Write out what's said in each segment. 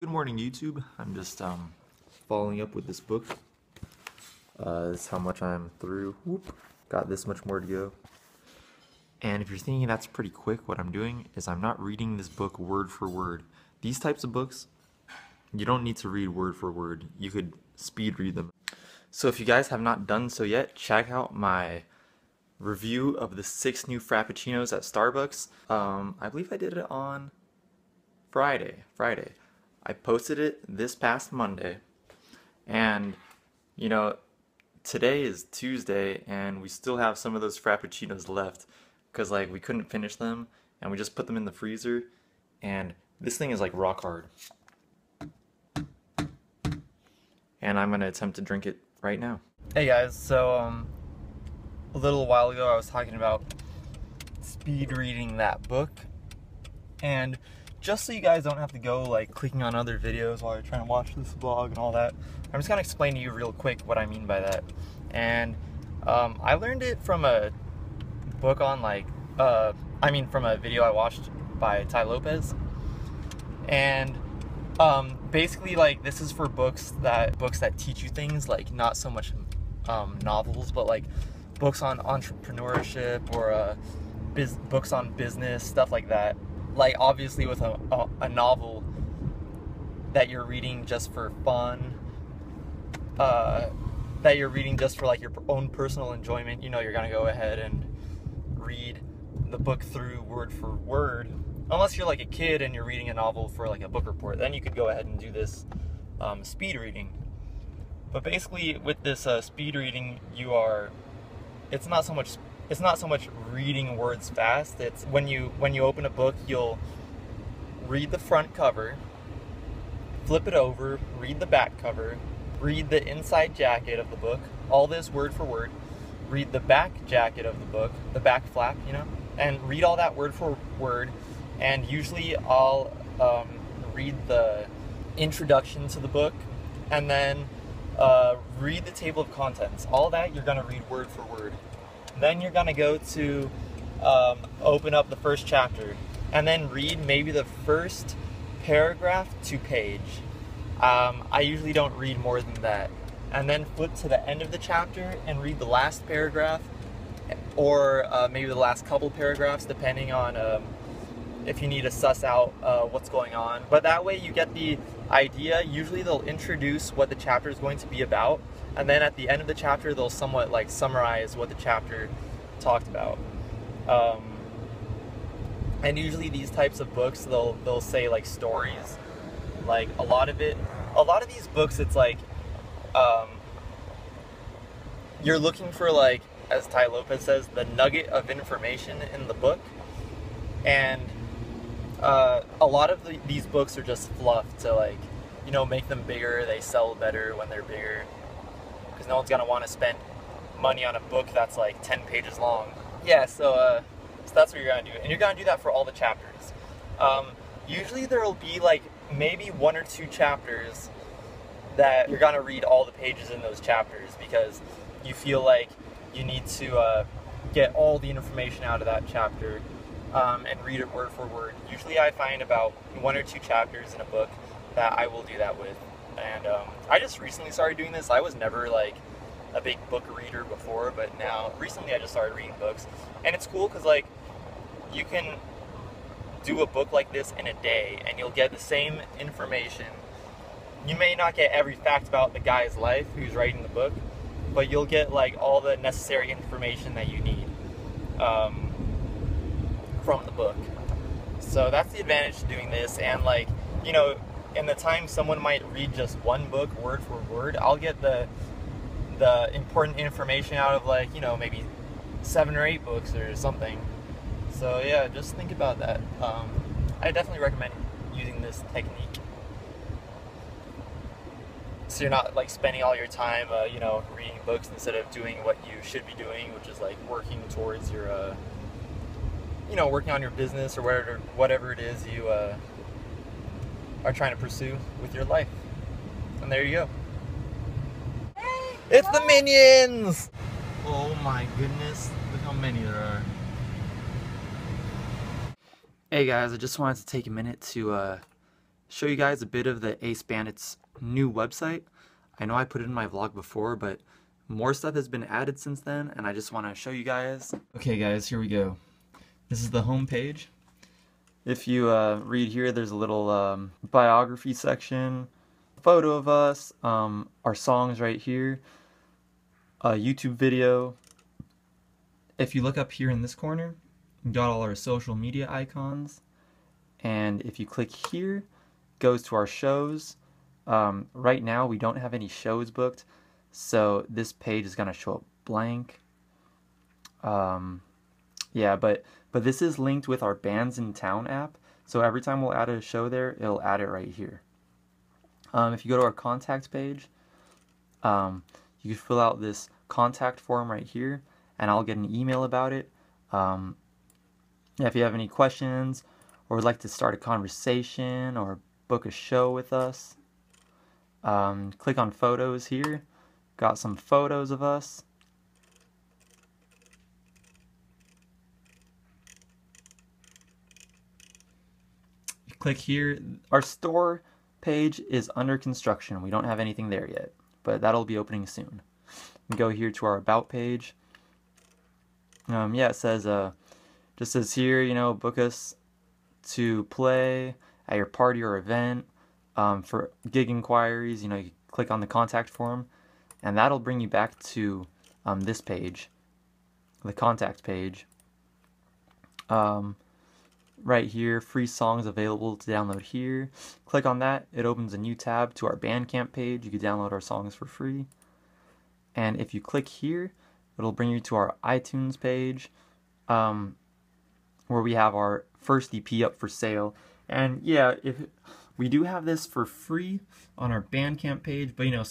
Good morning, YouTube. I'm just following up with this book. This is how much I'm through. Whoop. Got this much more to go. And if you're thinking that's pretty quick, what I'm doing is I'm not reading this book word for word. These types of books, you don't need to read word for word. You could speed read them. So if you guys have not done so yet, check out my review of the 6 new Frappuccinos at Starbucks. I believe I did it on Friday. I posted it this past Monday, and you know, today is Tuesday and we still have some of those Frappuccinos left because like we couldn't finish them and we just put them in the freezer, and this thing is like rock hard. And I'm gonna attempt to drink it right now. Hey guys, so a little while ago I was talking about speed reading that book, and just so you guys don't have to go like clicking on other videos while you're trying to watch this vlog and all that, I'm just gonna explain to you real quick what I mean by that. And I learned it from a book on from a video I watched by Ty Lopez. And basically, like, this is for books that teach you things, like not so much novels, but like books on entrepreneurship or books on business, stuff like that. Like, obviously with a novel that you're reading just for fun, that you're reading just for like your own personal enjoyment, you know, you're gonna go ahead and read the book through word for word. Unless you're like a kid and you're reading a novel for like a book report, then you could go ahead and do this speed reading. But basically with this speed reading, it's not so much reading words fast. It's when you open a book, you'll read the front cover, flip it over, read the back cover, read the inside jacket of the book, all this word for word, read the back jacket of the book, the back flap, you know, and read all that word for word. And usually I'll read the introduction to the book, and then read the table of contents. All that you're gonna read word for word. Then you're gonna go to open up the first chapter and then read maybe the first paragraph to page. I usually don't read more than that. And then flip to the end of the chapter and read the last paragraph, or maybe the last couple paragraphs, depending on if you need to suss out what's going on. But that way you get the idea. Usually they'll introduce what the chapter is going to be about, and then at the end of the chapter they'll somewhat like summarize what the chapter talked about. And usually these types of books, they'll say like stories. Like a lot of these books, it's like you're looking for, like, as Ty Lopez says, the nugget of information in the book. And a lot of these books are just fluff to, like, you know, make them bigger. They sell better when they're bigger, because no one's gonna want to spend money on a book that's like 10 pages long. Yeah, so that's what you're gonna do, and you're gonna do that for all the chapters. Usually there will be like maybe 1 or 2 chapters that you're gonna read all the pages in those chapters because you feel like you need to get all the information out of that chapter and read it word for word. Usually I find about 1 or 2 chapters in a book that I will do that with. And I just recently started doing this. I was never like a big book reader before, but recently I just started reading books. And it's cool because like you can do a book like this in a day and you'll get the same information. You may not get every fact about the guy's life who's writing the book, but you'll get like all the necessary information that you need from the book. So that's the advantage to doing this. And like, you know, in the time someone might read just one book word for word, I'll get the important information out of, like, you know, maybe 7 or 8 books or something. So yeah, just think about that. I definitely recommend using this technique, so you're not like spending all your time you know, reading books instead of doing what you should be doing, which is like working towards your you know, working on your business or whatever it is you are trying to pursue with your life. And there you go. It's the Minions! Oh my goodness, look how many there are. Hey guys, I just wanted to take a minute to show you guys a bit of the Ace Bandits new website. I know I put it in my vlog before, but more stuff has been added since then, and I just want to show you guys. Okay guys, here we go. This is the home page. If you read here, there's a little biography section, photo of us, our songs right here, a YouTube video. If you look up here in this corner, we got all our social media icons, and if you click here, it goes to our shows. Right now we don't have any shows booked, so this page is gonna show up blank. Yeah, but this is linked with our Bands in Town app, so every time we'll add a show there, it'll add it right here. If you go to our contact page, you can fill out this contact form right here, and I'll get an email about it. Yeah, if you have any questions or would like to start a conversation or book a show with us, click on photos here. Got some photos of us. Click here. Our store page is under construction. We don't have anything there yet, but that'll be opening soon. We go here to our about page. Yeah, it says just says here, you know, book us to play at your party or event. For gig inquiries, you know, you click on the contact form, and that'll bring you back to this page, the contact page. Right here, free songs available to download here. Click on that, it opens a new tab to our Bandcamp page. You can download our songs for free. And if you click here, it'll bring you to our iTunes page, where we have our first EP up for sale. And yeah, if we do have this for free on our Bandcamp page, but you know,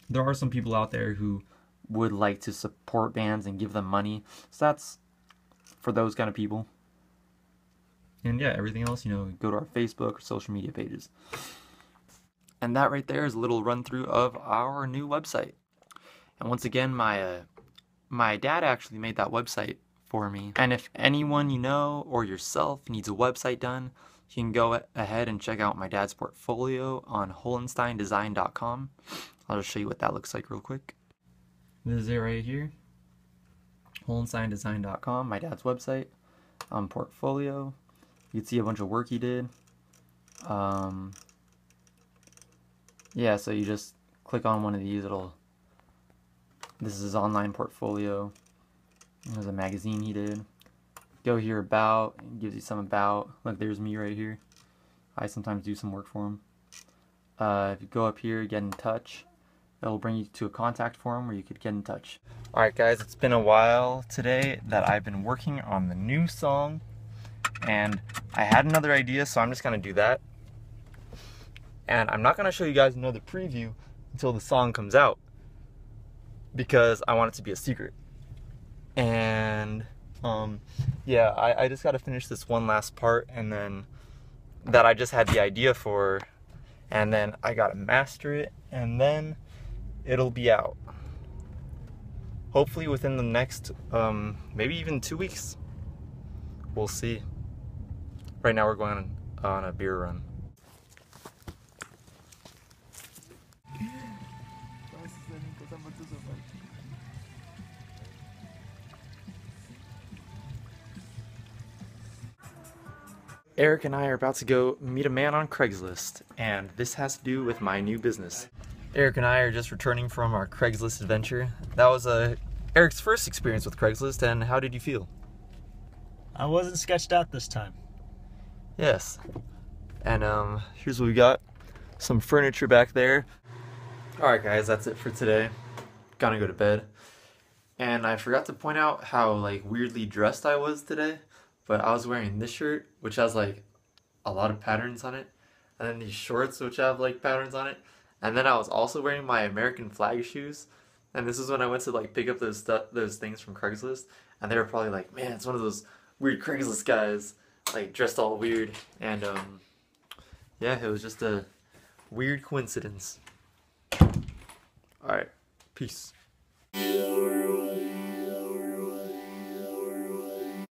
there are some people out there who would like to support bands and give them money. So that's for those kind of people. And yeah, everything else, you know, go to our Facebook or social media pages. And that right there is a little run through of our new website. And once again, my dad actually made that website for me. And if anyone you know or yourself needs a website done, you can go ahead and check out my dad's portfolio on holensteindesign.com. I'll just show you what that looks like real quick. This is it right here. Holensteindesign.com, my dad's website. Portfolio. You can see a bunch of work he did. Yeah, so you just click on one of these, this is his online portfolio. There's a magazine he did. Go here, about, it gives you some about. Look, there's me right here. I sometimes do some work for him. If you go up here, get in touch, it'll bring you to a contact form where you could get in touch. Alright guys, it's been a while today that I've been working on the new song, and I had another idea, so I'm just going to do that. And I'm not going to show you guys another preview until the song comes out, because I want it to be a secret. And yeah, I just got to finish this one last part, and then that I just had the idea for, and then I got to master it, and then it'll be out. Hopefully within the next, maybe even 2 weeks. We'll see. Right now we're going on a beer run. Eric and I are about to go meet a man on Craigslist, and this has to do with my new business. Eric and I are just returning from our Craigslist adventure. That was Eric's first experience with Craigslist, and how did you feel? I wasn't sketched out this time. Yes. And here's what we got. Some furniture back there. Alright guys, that's it for today. Gonna go to bed. And I forgot to point out how like weirdly dressed I was today. But I was wearing this shirt, which has like a lot of patterns on it. And then these shorts, which have like patterns on it. And then I was also wearing my American flag shoes. And this is when I went to like pick up those things from Craigslist. And they were probably like, man, it's one of those weird Craigslist guys, like dressed all weird. And yeah, it was just a weird coincidence. Alright, peace.